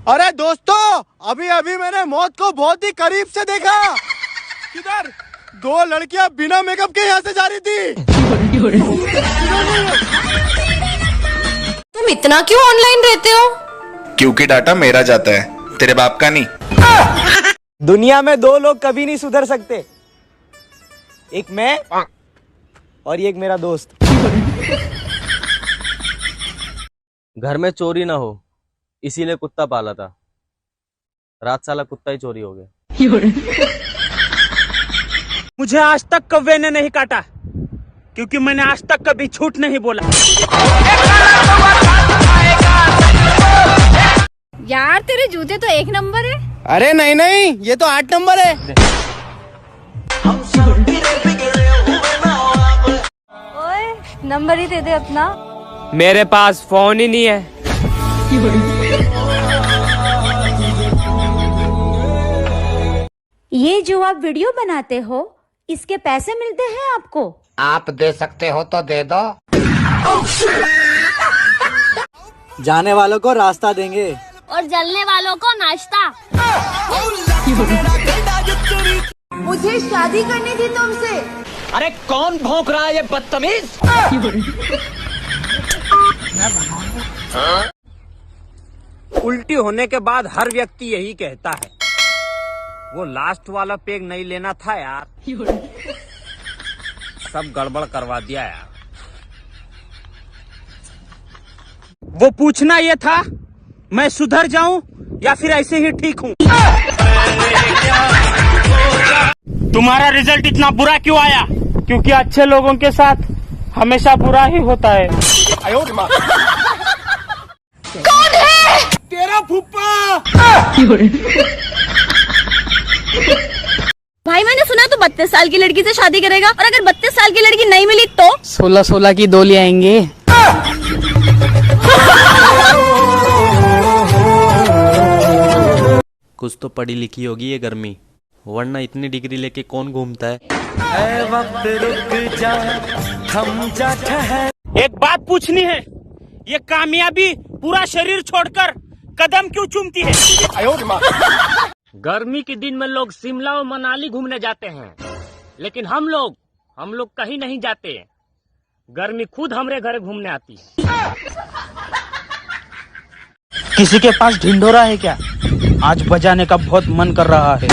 अरे दोस्तों, अभी अभी मैंने मौत को बहुत ही करीब से देखा। किधर? दो लड़कियां बिना मेकअप के यहाँ से जा रही थी। तुम इतना क्यों ऑनलाइन रहते हो? क्योंकि डाटा मेरा जाता है, तेरे बाप का नहीं। दुनिया में दो लोग कभी नहीं सुधर सकते, एक मैं और एक मेरा दोस्त। घर में चोरी ना हो इसीलिए कुत्ता पाला था, रात साला कुत्ता ही चोरी हो गया। मुझे आज तक कौवे ने नहीं काटा क्योंकि मैंने आज तक कभी झूठ नहीं बोला। यार तेरे जूते तो 1 नंबर है। अरे नहीं नहीं, ये तो 8 नंबर है। ओए नंबर ही दे दे अपना। मेरे पास फोन ही नहीं है। ये जो आप वीडियो बनाते हो, इसके पैसे मिलते हैं आपको? आप दे सकते हो तो दे दो। जाने वालों को रास्ता देंगे और जलने वालों को नाश्ता। मुझे शादी करनी थी तुमसे। अरे कौन भौंक रहा है ये बदतमीज? उल्टी होने के बाद हर व्यक्ति यही कहता है, वो लास्ट वाला पेग नहीं लेना था यार, सब गड़बड़ करवा दिया यार। वो पूछना ये था मैं सुधर जाऊं या फिर ऐसे ही ठीक हूं। तुम्हारा रिजल्ट इतना बुरा क्यों आया? क्योंकि अच्छे लोगों के साथ हमेशा बुरा ही होता है। कौन है? तेरा फूफा। भाई मैंने सुना तो 32 साल की लड़की से शादी करेगा, और अगर 32 साल की लड़की नहीं मिली तो 16-16 की डोली आएंगे। कुछ तो पढ़ी लिखी होगी ये गर्मी, वरना इतनी डिग्री लेके कौन घूमता है। वक्त रुक जा, थम जा, ठहर। एक बात पूछनी है, ये कामयाबी पूरा शरीर छोड़कर कदम क्यों चूमती है? गर्मी के दिन में लोग शिमला और मनाली घूमने जाते हैं, लेकिन हम लोग कहीं नहीं जाते। गर्मी खुद हमरे घर घूमने आती है। किसी के पास ढिंढोरा है क्या? आज बजाने का बहुत मन कर रहा है।